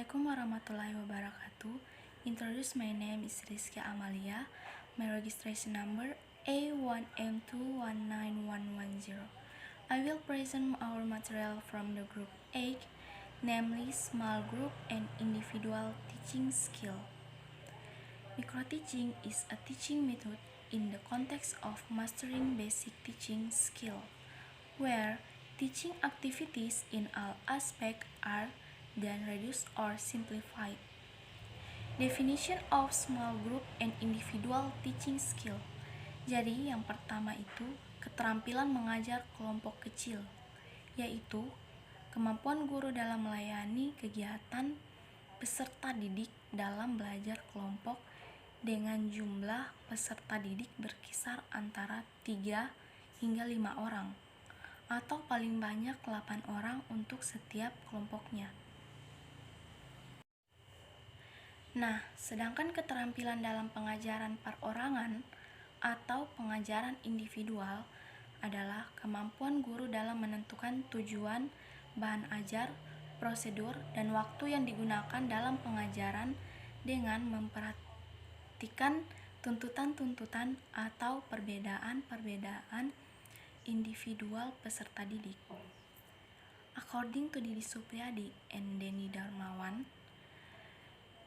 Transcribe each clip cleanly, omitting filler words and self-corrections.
Assalamualaikum warahmatullahi wabarakatuh. Introduce, my name is Rizky Amalia. My registration number A1M2191110. I will present our material from the group 8, namely small group and individual teaching skill. Microteaching is a teaching method in the context of mastering basic teaching skill, where teaching activities in all aspects are then reduced or simplified. Definition of small group and individual teaching skill. Jadi yang pertama itu keterampilan mengajar kelompok kecil, yaitu kemampuan guru dalam melayani kegiatan peserta didik dalam belajar kelompok dengan jumlah peserta didik berkisar antara 3 hingga 5 orang atau paling banyak 8 orang untuk setiap kelompoknya. Nah, sedangkan keterampilan dalam pengajaran perorangan atau pengajaran individual adalah kemampuan guru dalam menentukan tujuan, bahan ajar, prosedur, dan waktu yang digunakan dalam pengajaran dengan memperhatikan tuntutan-tuntutan atau perbedaan-perbedaan individual peserta didik. According to Didi Supriyadi and Denny Darmawan,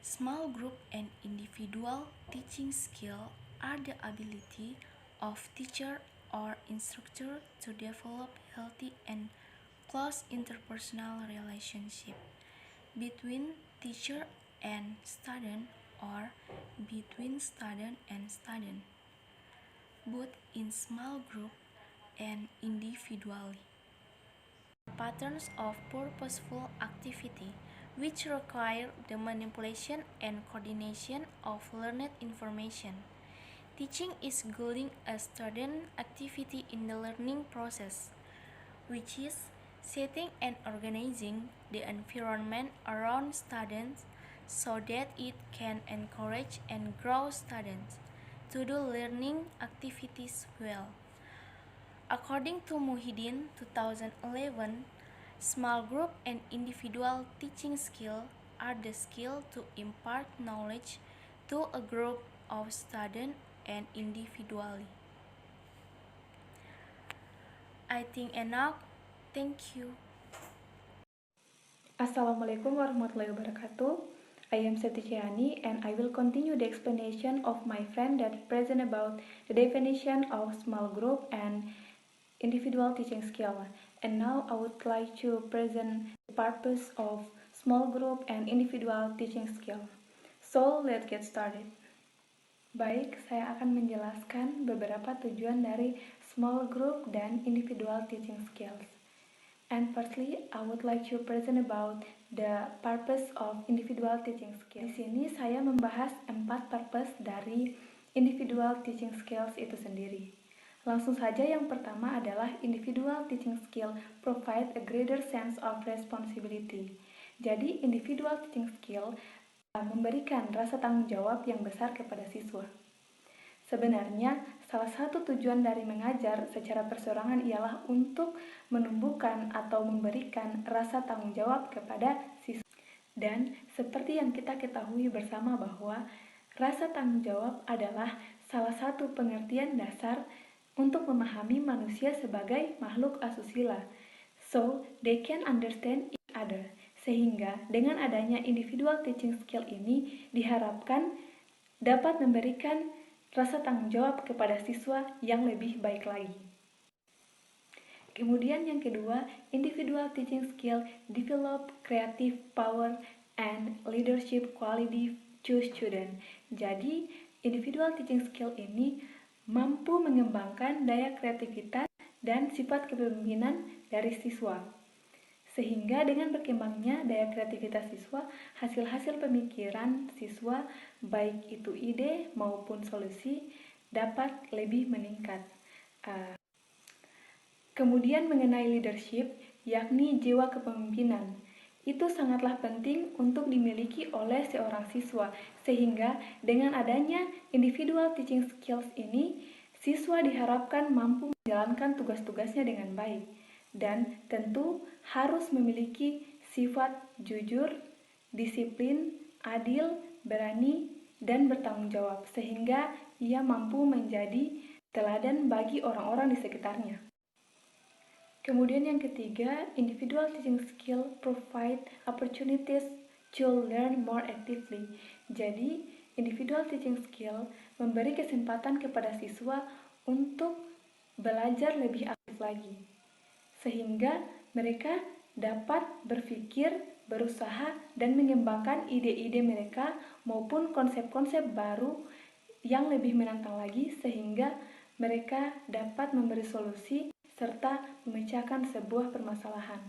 small group and individual teaching skill are the ability of teacher or instructor to develop healthy and close interpersonal relationship between teacher and student or between student and student, both in small group and individually. Patterns of purposeful activity which require the manipulation and coordination of learned information. Teaching is guiding a student activity in the learning process, which is setting and organizing the environment around students so that it can encourage and grow students to do learning activities well. According to Muhyiddin 2011, small group and individual teaching skill are the skill to impart knowledge to a group of students and individually. I think enough. Thank you. Assalamualaikum warahmatullahi wabarakatuh. I am Seti Ciani and I will continue the explanation of my friend that present about the definition of small group and individual teaching skill. And now I would like to present the purpose of small group and individual teaching skill. So let's get started. Baik, saya akan menjelaskan beberapa tujuan dari small group dan individual teaching skills. And firstly, I would like to present about the purpose of individual teaching skills. Di sini saya membahas 4 purpose dari individual teaching skills itu sendiri. Langsung saja, yang pertama adalah individual teaching skill provide a greater sense of responsibility. Jadi, individual teaching skill memberikan rasa tanggung jawab yang besar kepada siswa. Sebenarnya, salah satu tujuan dari mengajar secara perseorangan ialah untuk menumbuhkan atau memberikan rasa tanggung jawab kepada siswa. Dan seperti yang kita ketahui bersama bahwa rasa tanggung jawab adalah salah satu pengertian dasar untuk memahami manusia sebagai makhluk asusila. So, they can understand each other. Sehingga dengan adanya individual teaching skill ini diharapkan dapat memberikan rasa tanggung jawab kepada siswa yang lebih baik lagi. Kemudian yang kedua, individual teaching skill develop creative power and leadership quality to student. Jadi, individual teaching skill ini mampu mengembangkan daya kreativitas dan sifat kepemimpinan dari siswa. Sehingga dengan berkembangnya daya kreativitas siswa, hasil-hasil pemikiran siswa, baik itu ide maupun solusi, dapat lebih meningkat. Kemudian mengenai leadership, yakni jiwa kepemimpinan, itu sangatlah penting untuk dimiliki oleh seorang siswa, sehingga dengan adanya individual teaching skills ini, siswa diharapkan mampu menjalankan tugas-tugasnya dengan baik. Dan tentu harus memiliki sifat jujur disiplin, adil, berani, dan bertanggung jawab, sehingga ia mampu menjadi teladan bagi orang-orang di sekitarnya. Kemudian yang ketiga, individual teaching skill provide opportunities to learn more actively. Jadi, individual teaching skill memberi kesempatan kepada siswa untuk belajar lebih aktif lagi, sehingga mereka dapat berpikir, berusaha, dan mengembangkan ide-ide mereka maupun konsep-konsep baru yang lebih menantang lagi, sehingga mereka dapat memberi solusi serta memecahkan sebuah permasalahan.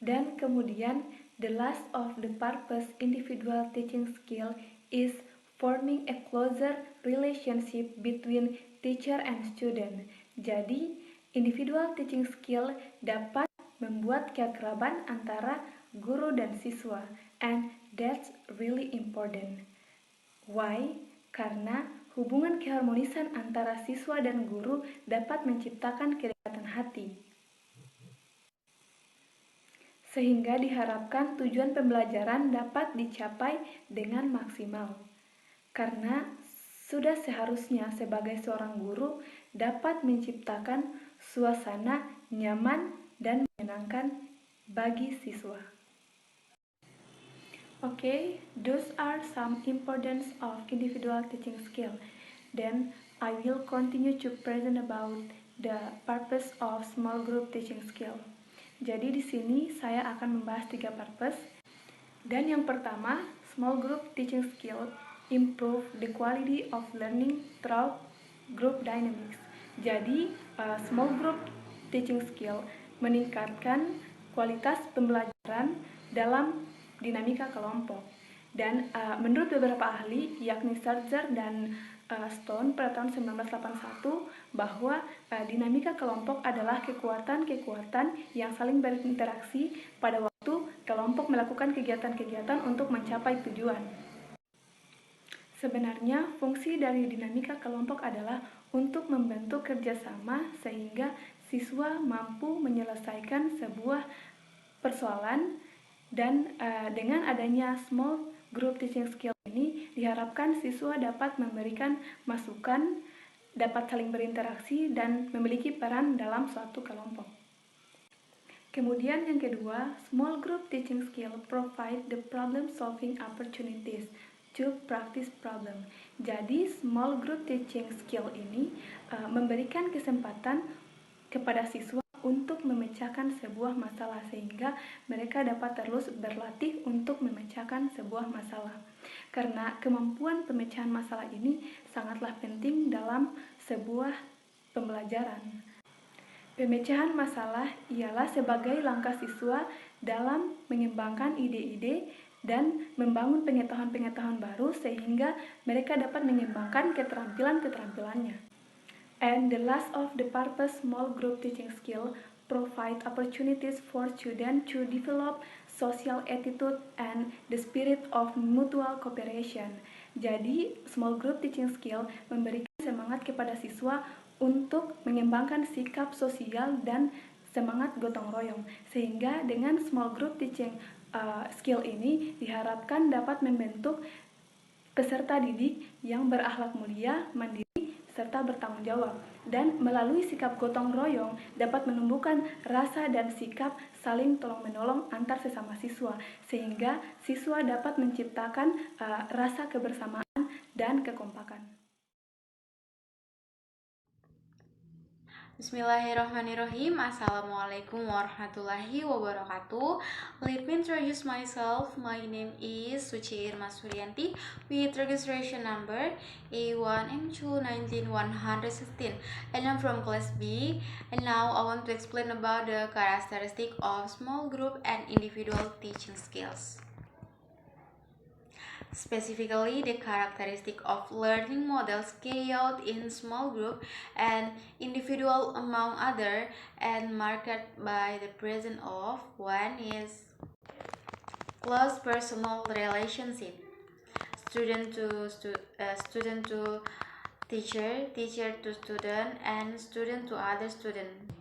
Dan kemudian, the last of the purpose individual teaching skill is forming a closer relationship between teacher and student. Jadi, individual teaching skill dapat membuat keakraban antara guru dan siswa, and that's really important. Why? Karena hubungan keharmonisan antara siswa dan guru dapat menciptakan kedekatan hati, sehingga diharapkan tujuan pembelajaran dapat dicapai dengan maksimal. Karena sudah seharusnya sebagai seorang guru dapat menciptakan suasana nyaman dan menyenangkan bagi siswa. Okay, those are some importance of individual teaching skill. Then I will continue to present about the purpose of small group teaching skill. Jadi di sini saya akan membahas 3 purpose. Dan yang pertama, small group teaching skill improve the quality of learning through group dynamics. Jadi small group teaching skill meningkatkan kualitas pembelajaran dalam dinamika kelompok. Dan menurut beberapa ahli, yakni Sarger dan Stone pada tahun 1981, bahwa dinamika kelompok adalah kekuatan-kekuatan yang saling berinteraksi pada waktu kelompok melakukan kegiatan-kegiatan untuk mencapai tujuan. Sebenarnya, fungsi dari dinamika kelompok adalah untuk membentuk kerjasama sehingga siswa mampu menyelesaikan sebuah persoalan. Dan dengan adanya small group teaching skill ini diharapkan siswa dapat memberikan masukan, dapat saling berinteraksi, dan memiliki peran dalam suatu kelompok. Kemudian yang kedua, small group teaching skill provide the problem solving opportunities to practice problem. Jadi small group teaching skill ini memberikan kesempatan kepada siswa untuk memecahkan sebuah masalah, sehingga mereka dapat terus berlatih untuk memecahkan sebuah masalah. Karena kemampuan pemecahan masalah ini sangatlah penting dalam sebuah pembelajaran. Pemecahan masalah ialah sebagai langkah siswa dalam mengembangkan ide-ide dan membangun pengetahuan-pengetahuan baru, sehingga mereka dapat mengembangkan keterampilan-keterampilannya. And the last of the purpose small group teaching skill provide opportunities for students to develop social attitude and the spirit of mutual cooperation. Jadi, small group teaching skill memberikan semangat kepada siswa untuk mengembangkan sikap sosial dan semangat gotong royong, sehingga dengan small group teaching skill ini diharapkan dapat membentuk peserta didik yang berakhlak mulia, mandiri, serta bertanggung jawab, dan melalui sikap gotong royong dapat menumbuhkan rasa dan sikap saling tolong-menolong antar sesama siswa, sehingga siswa dapat menciptakan rasa kebersamaan dan kekompakan. Bismillahirrahmanirrahim. Assalamualaikum warahmatullahi wabarakatuh. Let me introduce myself. My name is Suci Irma Suryanti with registration number A1M2-19116, and I'm from class B. And now I want to explain about the characteristic of small group and individual teaching skills. Specifically, the characteristic of learning models carried out in small group and individual among other, and marked by the presence of one is close personal relationship, student to teacher, teacher to student, and student to other student.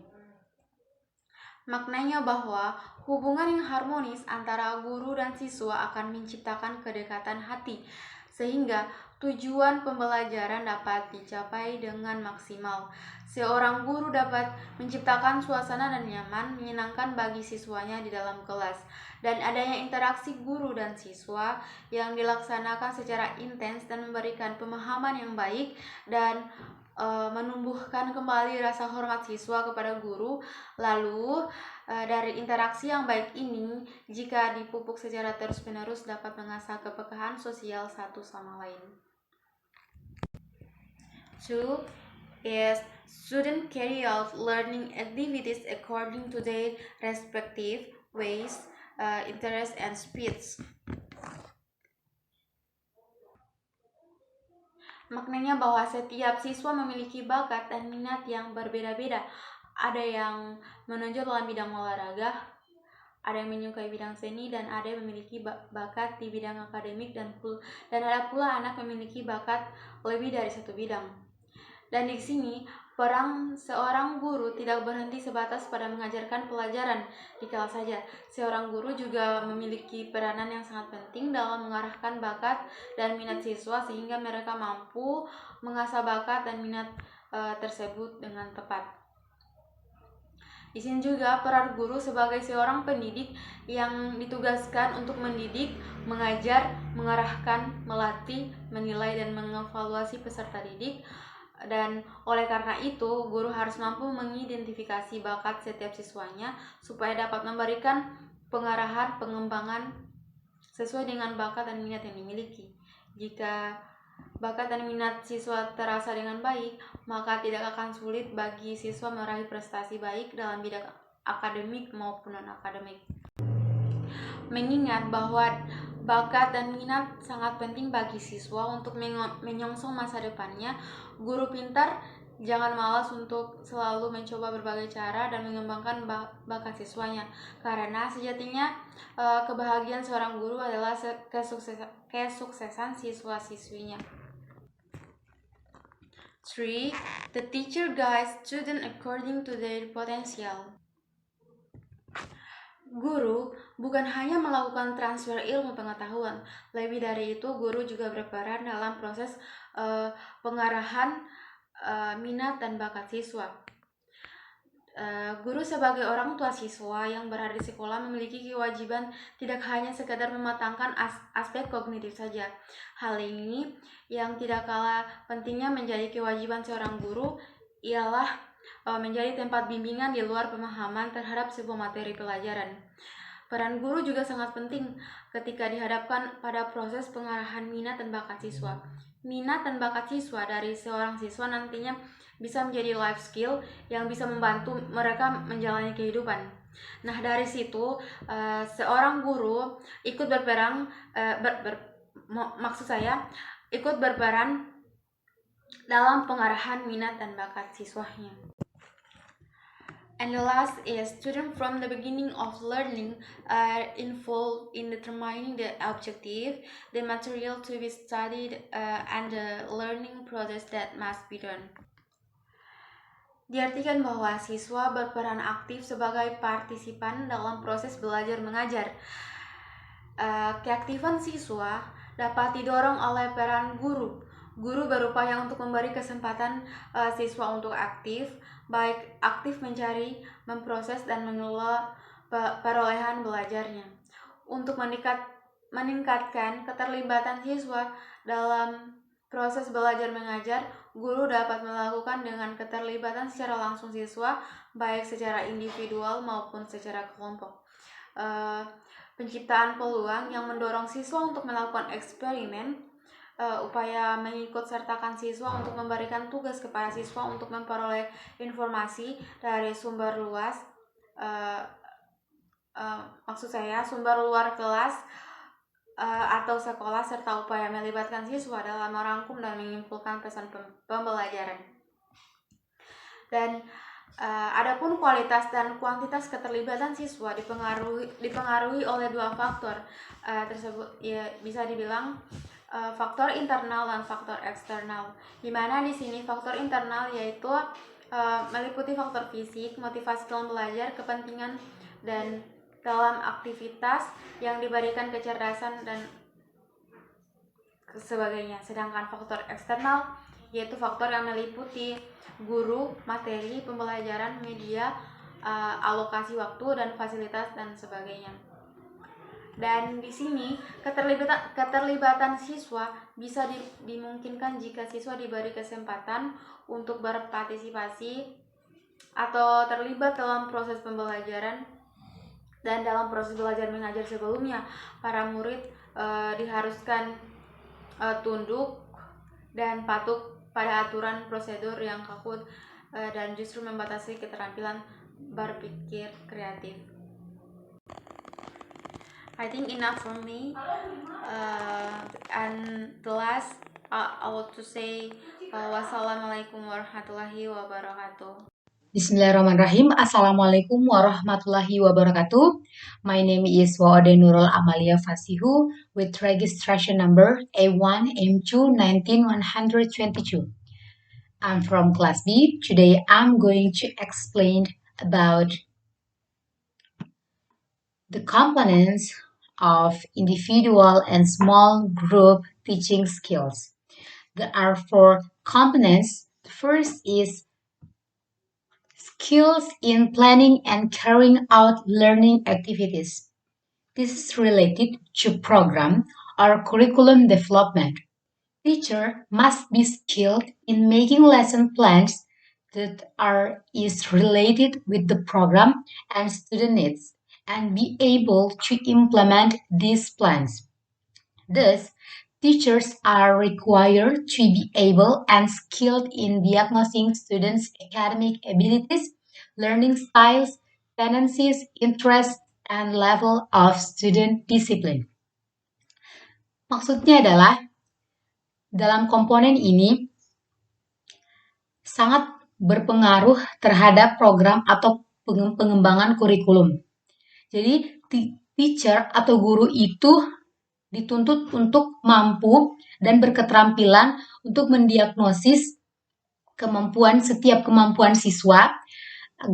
Maknanya bahwa hubungan yang harmonis antara guru dan siswa akan menciptakan kedekatan hati, sehingga tujuan pembelajaran dapat dicapai dengan maksimal. Seorang guru dapat menciptakan suasana dan nyaman, menyenangkan bagi siswanya di dalam kelas. Dan adanya interaksi guru dan siswa yang dilaksanakan secara intens dan memberikan pemahaman yang baik dan menumbuhkan kembali rasa hormat siswa kepada guru. Lalu dari interaksi yang baik ini, jika dipupuk secara terus-menerus, dapat mengasah kepekaan sosial satu sama lain. 2 is students carry out learning activities according to their respective ways, interests, and speeds. Maknanya bahwa setiap siswa memiliki bakat dan minat yang berbeda-beda. Ada yang menonjol dalam bidang olahraga, ada yang menyukai bidang seni, dan ada yang memiliki bakat di bidang akademik, dan ada pula anak memiliki bakat lebih dari satu bidang. Dan di sini peran seorang guru tidak berhenti sebatas pada mengajarkan pelajaran di kelas saja. Seorang guru juga memiliki peranan yang sangat penting dalam mengarahkan bakat dan minat siswa sehingga mereka mampu mengasah bakat dan minat tersebut dengan tepat. Di sini juga peran guru sebagai seorang pendidik yang ditugaskan untuk mendidik, mengajar, mengarahkan, melatih, menilai, dan mengevaluasi peserta didik. Dan oleh karena itu, guru harus mampu mengidentifikasi bakat setiap siswanya supaya dapat memberikan pengarahan, pengembangan sesuai dengan bakat dan minat yang dimiliki. Jika bakat dan minat siswa terasa dengan baik, maka tidak akan sulit bagi siswa meraih prestasi baik dalam bidang akademik maupun non-akademik. Mengingat bahwa bakat dan minat sangat penting bagi siswa untuk menyongsong masa depannya, guru pintar jangan malas untuk selalu mencoba berbagai cara dan mengembangkan bakat siswanya, karena sejatinya kebahagiaan seorang guru adalah kesuksesan siswa-siswinya. 3. The teacher guides students according to their potential. Guru bukan hanya melakukan transfer ilmu pengetahuan, lebih dari itu guru juga berperan dalam proses pengarahan minat dan bakat siswa. Guru sebagai orang tua siswa yang berada di sekolah memiliki kewajiban tidak hanya sekadar mematangkan aspek kognitif saja. Hal ini yang tidak kalah pentingnya menjadi kewajiban seorang guru ialah menjadi tempat bimbingan di luar pemahaman terhadap sebuah materi pelajaran. Peran guru juga sangat penting ketika dihadapkan pada proses pengarahan minat dan bakat siswa. Minat dan bakat siswa dari seorang siswa nantinya bisa menjadi life skill yang bisa membantu mereka menjalani kehidupan. Nah, dari situ seorang guru ikut berperan ikut berperan dalam pengarahan minat dan bakat siswanya. And the last is students from the beginning of learning are involved in determining the objective, the material to be studied, and the learning process that must be done. Diartikan bahwa siswa berperan aktif sebagai partisipan dalam proses belajar mengajar. Keaktifan siswa dapat didorong oleh peran guru. Guru berupaya untuk memberi kesempatan siswa untuk aktif, baik aktif mencari, memproses, dan mengelola perolehan belajarnya. Untuk meningkatkan keterlibatan siswa dalam proses belajar mengajar, guru dapat melakukan dengan keterlibatan secara langsung siswa, baik secara individual maupun secara kelompok. Penciptaan peluang yang mendorong siswa untuk melakukan eksperimen, upaya mengikut sertakan siswa untuk memberikan tugas kepada siswa untuk memperoleh informasi dari sumber luas, sumber luar kelas atau sekolah, serta upaya melibatkan siswa dalam merangkum dan menyimpulkan pesan pembelajaran. Dan adapun kualitas dan kuantitas keterlibatan siswa dipengaruhi oleh dua faktor tersebut, ya bisa dibilang faktor internal dan faktor eksternal. Di mana di sini faktor internal yaitu meliputi faktor fisik, motivasi dalam belajar, kepentingan, dan dalam aktivitas yang diberikan kecerdasan dan sebagainya. Sedangkan faktor eksternal yaitu faktor yang meliputi guru, materi, pembelajaran, media, alokasi waktu dan fasilitas dan sebagainya. Dan di sini keterlibatan siswa bisa dimungkinkan jika siswa diberi kesempatan untuk berpartisipasi atau terlibat dalam proses pembelajaran. Dan dalam proses belajar mengajar sebelumnya, para murid diharuskan tunduk dan patuh pada aturan prosedur yang kaku dan justru membatasi keterampilan berpikir kreatif. I think enough for me. And the last, I want to say wassalamualaikum warahmatullahi wabarakatuh. Bismillahirrahmanirrahim. Assalamualaikum warahmatullahi wabarakatuh. My name is Waode Nurul Amalia Fasihu with registration number A1M2 19122. I'm from class B. Today I'm going to explain about the components of individual and small group teaching skills. There are 4 components. The first is skills in planning and carrying out learning activities. This is related to program or curriculum development. Teacher must be skilled in making lesson plans that is related with the program and student needs and be able to implement these plans. Thus, teachers are required to be able and skilled in diagnosing students' academic abilities, learning styles, tendencies, interests, and level of student discipline. Maksudnya adalah, dalam komponen ini sangat berpengaruh terhadap program atau pengembangan kurikulum. Jadi, teacher atau guru itu dituntut untuk mampu dan berketerampilan untuk mendiagnosis setiap kemampuan siswa,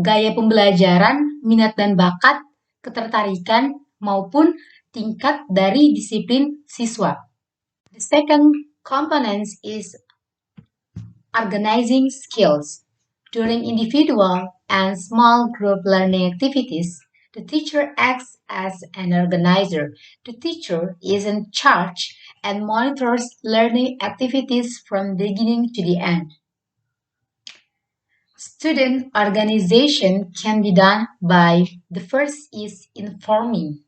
gaya pembelajaran, minat dan bakat, ketertarikan, maupun tingkat dari disiplin siswa. The second component is organizing skills. During individual and small group learning activities, the teacher acts as an organizer. The teacher is in charge and monitors learning activities from beginning to the end. Student organization can be done by the first is informing.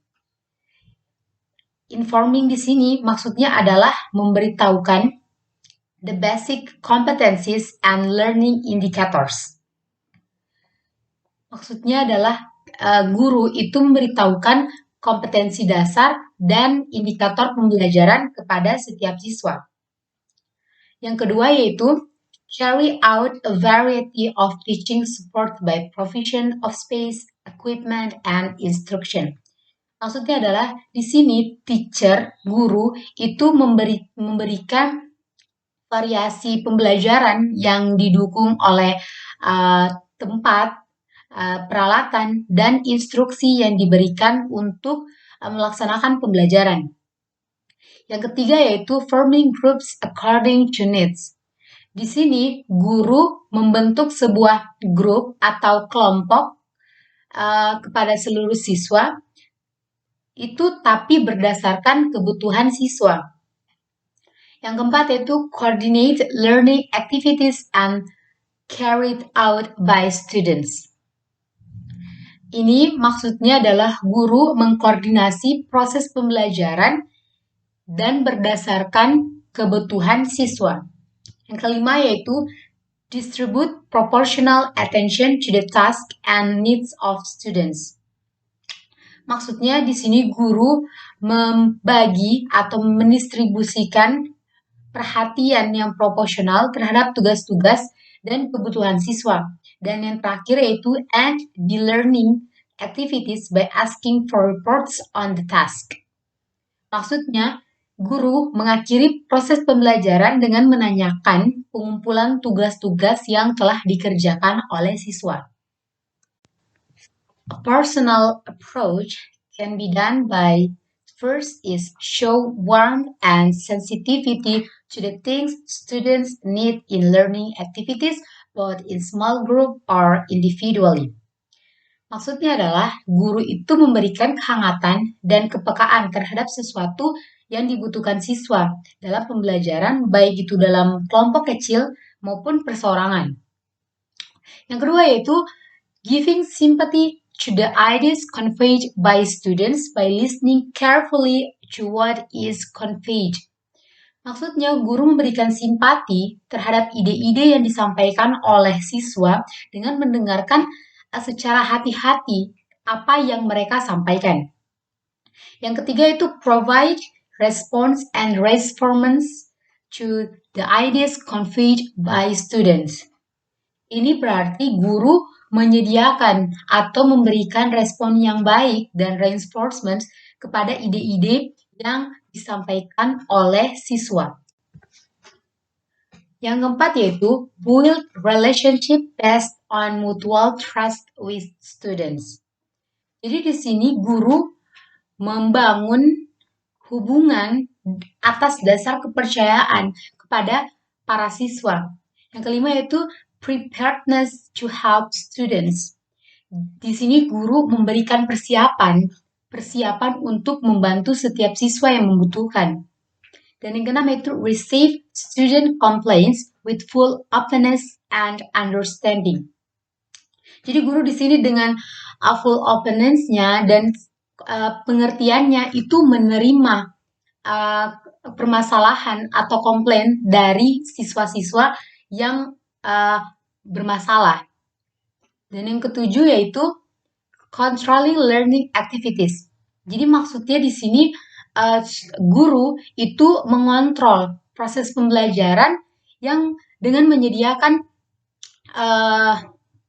Informing di sini maksudnya adalah memberitahukan the basic competencies and learning indicators. Maksudnya adalah guru itu memberitahukan kompetensi dasar dan indikator pembelajaran kepada setiap siswa. Yang kedua yaitu carry out a variety of teaching support by provision of space, equipment, and instruction. Maksudnya adalah di sini teacher, guru itu memberikan variasi pembelajaran yang didukung oleh tempat, peralatan, dan instruksi yang diberikan untuk melaksanakan pembelajaran. Yang ketiga yaitu forming groups according to needs. Di sini guru membentuk sebuah grup atau kelompok kepada seluruh siswa itu tapi berdasarkan kebutuhan siswa. Yang keempat yaitu coordinate learning activities and carried out by students. Ini maksudnya adalah guru mengkoordinasi proses pembelajaran dan berdasarkan kebutuhan siswa. Yang kelima yaitu distribute proportional attention to the task and needs of students. Maksudnya di sini guru membagi atau mendistribusikan perhatian yang proporsional terhadap tugas-tugas dan kebutuhan siswa. Dan yang terakhir yaitu add the learning activities by asking for reports on the task. Maksudnya guru mengakhiri proses pembelajaran dengan menanyakan pengumpulan tugas-tugas yang telah dikerjakan oleh siswa. A personal approach can be done by first is show warmth and sensitivity to the things students need in learning activities both in small group or individually. Maksudnya adalah guru itu memberikan kehangatan dan kepekaan terhadap sesuatu yang dibutuhkan siswa dalam pembelajaran, baik itu dalam kelompok kecil maupun perseorangan. Yang kedua yaitu giving sympathy to the ideas conveyed by students by listening carefully to what is conveyed. Maksudnya, guru memberikan simpati terhadap ide-ide yang disampaikan oleh siswa dengan mendengarkan secara hati-hati apa yang mereka sampaikan. Yang ketiga itu provide response and response to the ideas conveyed by students. Ini berarti guru menyediakan atau memberikan respon yang baik dan reinforcement kepada ide-ide yang disampaikan oleh siswa. Yang keempat yaitu build relationship based on mutual trust with students. Jadi di sini guru membangun hubungan atas dasar kepercayaan kepada para siswa. Yang kelima yaitu preparedness to help students. Di sini guru memberikan persiapan untuk membantu setiap siswa yang membutuhkan. Dan yang keenam yaitu receive student complaints with full openness and understanding. Jadi guru di sini dengan full openness-nya dan pengertiannya itu menerima permasalahan atau komplain dari siswa-siswa yang bermasalah. Dan yang ketujuh yaitu controlling learning activities. Jadi maksudnya di sini guru itu mengontrol proses pembelajaran yang dengan menyediakan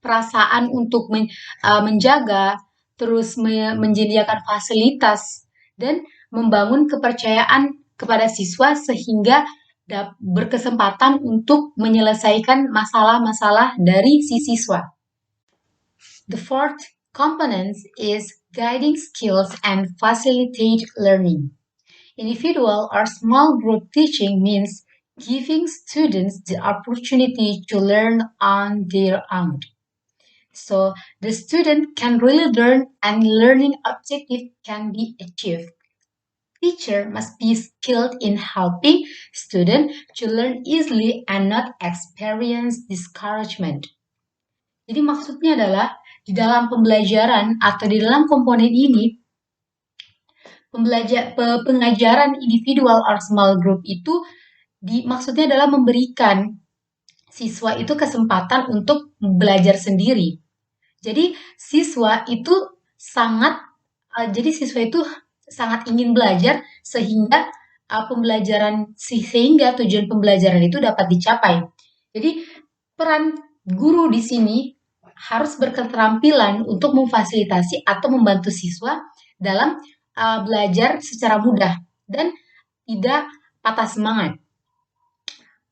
perasaan untuk menjaga, terus menyediakan fasilitas dan membangun kepercayaan kepada siswa sehingga berkesempatan untuk menyelesaikan masalah-masalah dari si siswa. The fourth component is guiding skills and facilitate learning. Individual or small group teaching means giving students the opportunity to learn on their own. So the student can really learn and learning objective can be achieved. Teacher must be skilled in helping student to learn easily and not experience discouragement. Jadi maksudnya adalah di dalam pembelajaran atau di dalam komponen ini pengajaran individual or small group itu maksudnya adalah memberikan siswa itu kesempatan untuk belajar sendiri. Jadi siswa itu sangat ingin belajar sehingga tujuan pembelajaran itu dapat dicapai. Jadi peran guru di sini harus berketerampilan untuk memfasilitasi atau membantu siswa dalam belajar secara mudah dan tidak patah semangat.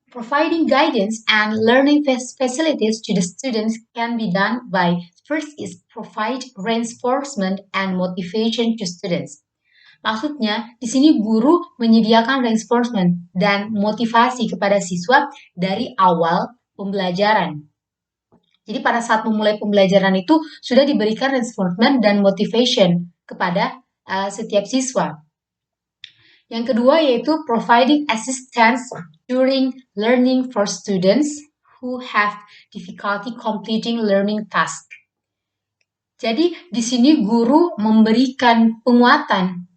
Providing guidance and learning facilities to the students can be done by first is provide reinforcement and motivation to students. Maksudnya, di sini guru menyediakan reinforcement dan motivasi kepada siswa dari awal pembelajaran. Jadi pada saat memulai pembelajaran itu sudah diberikan reinforcement dan motivation kepada setiap siswa. Yang kedua yaitu providing assistance during learning for students who have difficulty completing learning task. Jadi di sini guru memberikan penguatan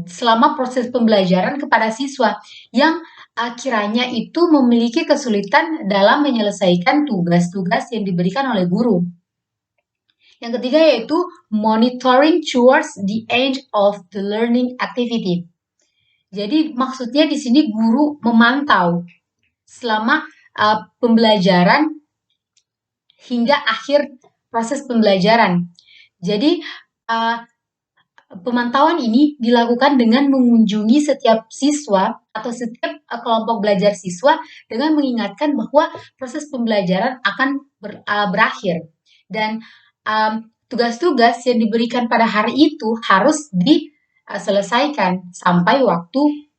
selama proses pembelajaran kepada siswa yang kiranya itu memiliki kesulitan dalam menyelesaikan tugas-tugas yang diberikan oleh guru. Yang ketiga yaitu monitoring towards the end of the learning activity. Jadi maksudnya di sini guru memantau selama pembelajaran hingga akhir proses pembelajaran. Jadi Pemantauan ini dilakukan dengan mengunjungi setiap siswa atau setiap kelompok belajar siswa dengan mengingatkan bahwa proses pembelajaran akan berakhir dan tugas-tugas yang diberikan pada hari itu harus diselesaikan sampai waktu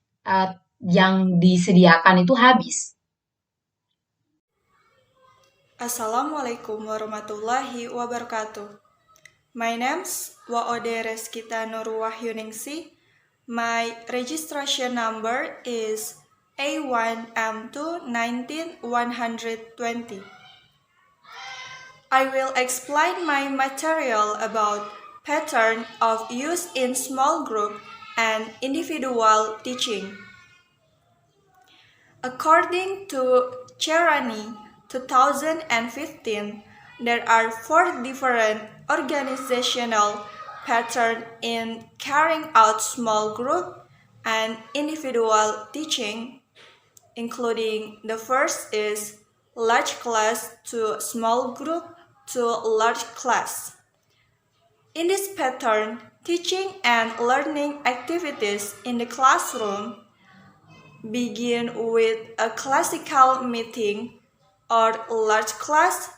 yang disediakan itu habis. Assalamualaikum warahmatullahi wabarakatuh. My name's Waode Reskita Nurwahyuningsih. My registration number is A1M2-19120. I will explain my material about pattern of use in small group and individual teaching. According to Cherani 2015, there are 4 different organizational patterns in carrying out small group and individual teaching, including the first is large class to small group to large class. In this pattern, teaching and learning activities in the classroom begin with a classical meeting or large class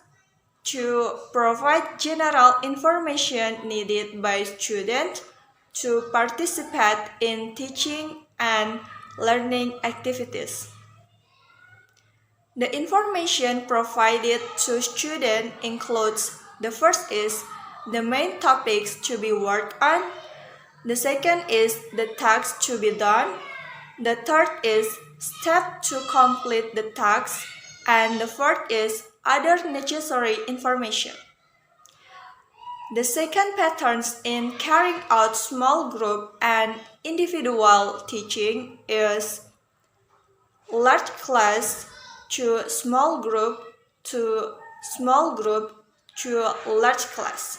to provide general information needed by students to participate in teaching and learning activities. The information provided to students includes the first is the main topics to be worked on, the second is the tasks to be done, the third is steps to complete the tasks, and the fourth is other necessary information. The second patterns in carrying out small group and individual teaching is large class to small group to small group to large class.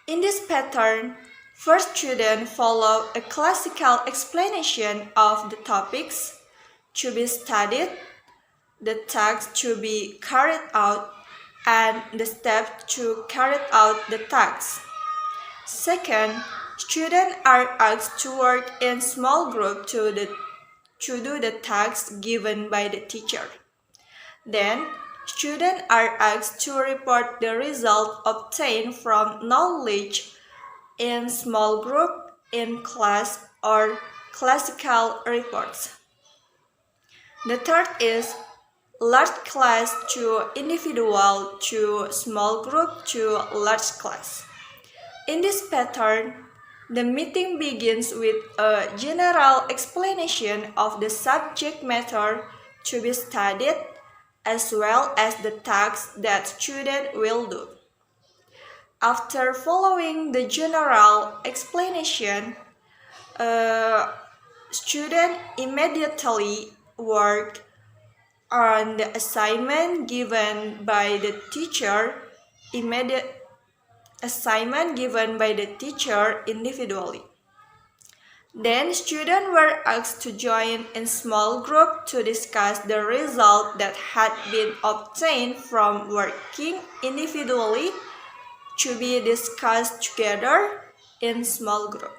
In this pattern, first students follow a classical explanation of the topics to be studied, the tasks to be carried out, and the steps to carry out the tasks. Second, students are asked to work in small groups to do the tasks given by the teacher. Then, students are asked to report the result obtained from knowledge in small group, in class, or classical reports. The third is large class to individual to small group to large class. In this pattern, the meeting begins with a general explanation of the subject matter to be studied as well as the tasks that students will do. After following the general explanation, students immediately work on the assignment given by the teacher individually. Then students were asked to join in small group to discuss the result that had been obtained from working individually to be discussed together in small group.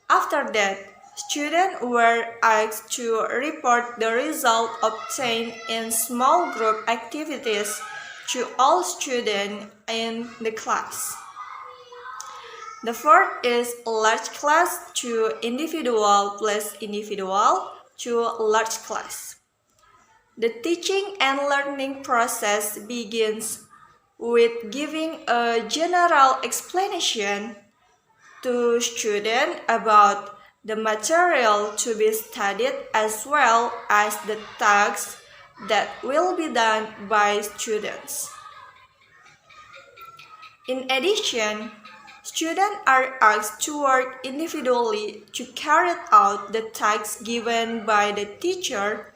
After that, students were asked to report the result obtained in small group activities to all students in the class. The fourth is large class to individual plus individual to large class. The teaching and learning process begins with giving a general explanation to students about the material to be studied as well as the tasks that will be done by students. In addition, students are asked to work individually to carry out the tasks given by the teacher.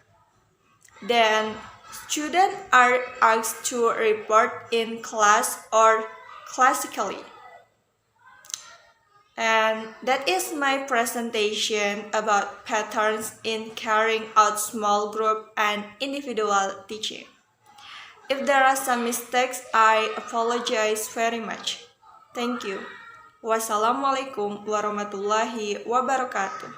Then, students are asked to report in class or classically. And that is my presentation about patterns in carrying out small group and individual teaching. If there are some mistakes, I apologize very much. Thank you. Wassalamualaikum warahmatullahi wabarakatuh.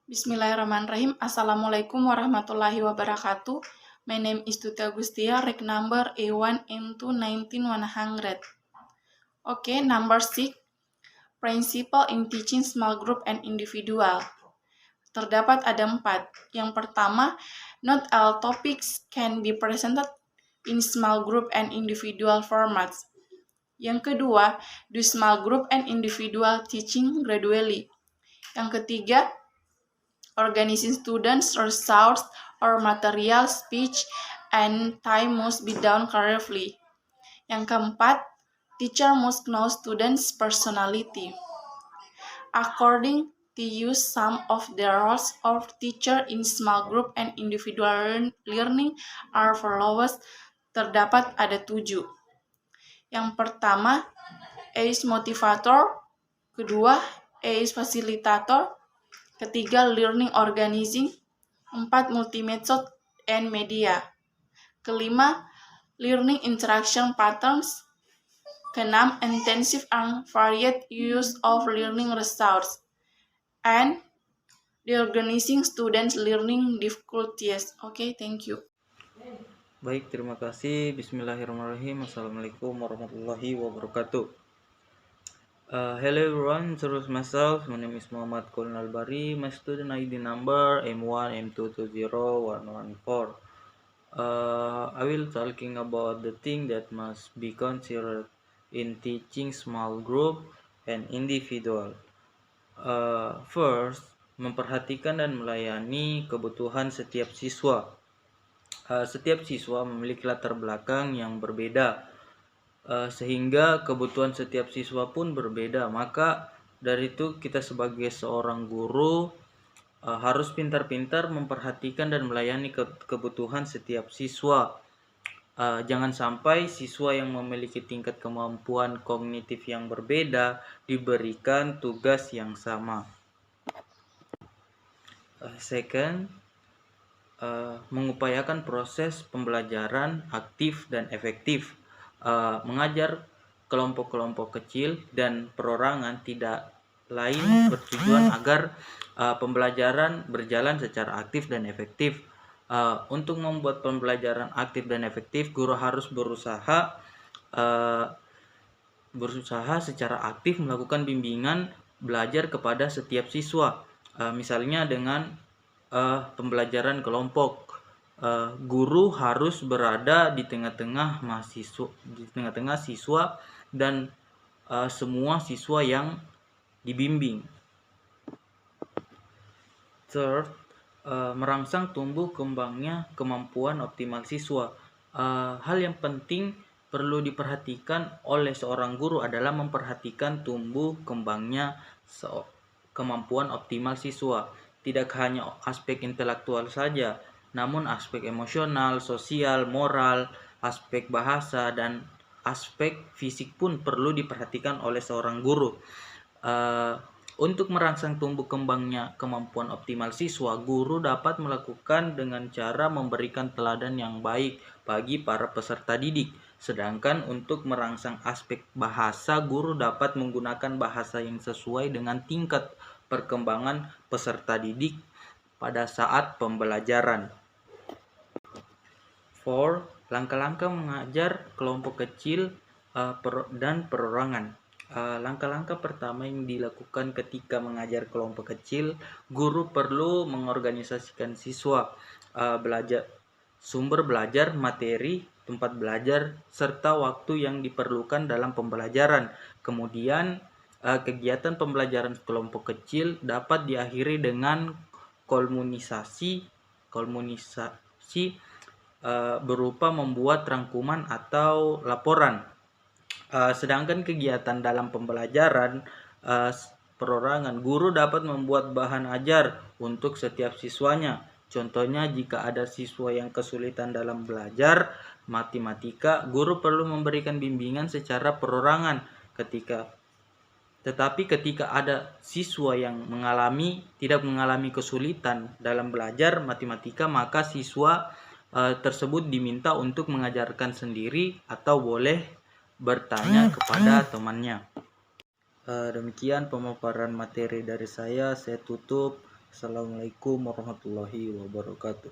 Bismillahirrahmanirrahim. Assalamualaikum warahmatullahi wabarakatuh. My name is Tuti Agustia, reg number A1M2 19100. Okay, number 6. Principle in teaching small group and individual. Terdapat ada 4. Yang pertama, not all topics can be presented in small group and individual formats. Yang kedua, do small group and individual teaching gradually. Yang ketiga, organizing students' resource or material, speech, and time must be done carefully. Yang keempat, teacher must know students' personality. According to use some of the roles of teacher in small group and individual learning are follows. Terdapat ada 7. Yang pertama, A is motivator. Kedua, A is facilitator. Ketiga, learning organizing. 4, multi-method and media. Kelima, learning interaction patterns. Keenam, intensive and varied use of learning resource. And the organizing students' learning difficulties. Okay, thank you. Baik, terima kasih. Bismillahirrahmanirrahim. Assalamualaikum warahmatullahi wabarakatuh. Hello everyone, introduce myself. My name is Muhammad Kolin Albari. My student ID number M1M220114. I will talking about the thing that must be considered in teaching small group and individual. First, memperhatikan dan melayani kebutuhan setiap siswa. Setiap siswa memiliki latar belakang yang berbeda, sehingga kebutuhan setiap siswa pun berbeda. Maka dari itu kita sebagai seorang guru harus pintar-pintar memperhatikan dan melayani kebutuhan setiap siswa. Jangan sampai siswa yang memiliki tingkat kemampuan kognitif yang berbeda diberikan tugas yang sama. Second, mengupayakan proses pembelajaran aktif dan efektif. Mengajar kelompok-kelompok kecil dan perorangan tidak lain bertujuan agar pembelajaran berjalan secara aktif dan efektif. Untuk membuat pembelajaran aktif dan efektif, guru harus berusaha secara aktif melakukan bimbingan belajar kepada setiap siswa. Misalnya dengan pembelajaran kelompok, guru harus berada di tengah-tengah siswa dan semua siswa yang dibimbing. Third, merangsang tumbuh kembangnya kemampuan optimal siswa. Hal yang penting perlu diperhatikan oleh seorang guru adalah memperhatikan tumbuh kembangnya kemampuan optimal siswa. Tidak hanya aspek intelektual saja, namun aspek emosional, sosial, moral, aspek bahasa, dan aspek fisik pun perlu diperhatikan oleh seorang guru. Untuk merangsang tumbuh kembangnya kemampuan optimal siswa, guru dapat melakukan dengan cara memberikan teladan yang baik bagi para peserta didik. Sedangkan untuk merangsang aspek bahasa, guru dapat menggunakan bahasa yang sesuai dengan tingkat perkembangan peserta didik pada saat pembelajaran. 4. Langkah-langkah mengajar kelompok kecil dan perorangan. Langkah-langkah pertama yang dilakukan ketika mengajar kelompok kecil, guru perlu mengorganisasikan siswa, sumber belajar, materi, tempat belajar, serta waktu yang diperlukan dalam pembelajaran. Kemudian kegiatan pembelajaran kelompok kecil dapat diakhiri dengan komunikasi berupa membuat rangkuman atau laporan. Sedangkan kegiatan dalam pembelajaran perorangan, guru dapat membuat bahan ajar untuk setiap siswanya. Contohnya, jika ada siswa yang kesulitan dalam belajar matematika, guru perlu memberikan bimbingan secara perorangan. Tetapi ketika ada siswa yang tidak mengalami kesulitan dalam belajar matematika, maka siswa tersebut diminta untuk mengajarkan sendiri atau boleh bertanya kepada temannya. Demikian pemaparan materi dari saya tutup. Assalamualaikum warahmatullahi wabarakatuh.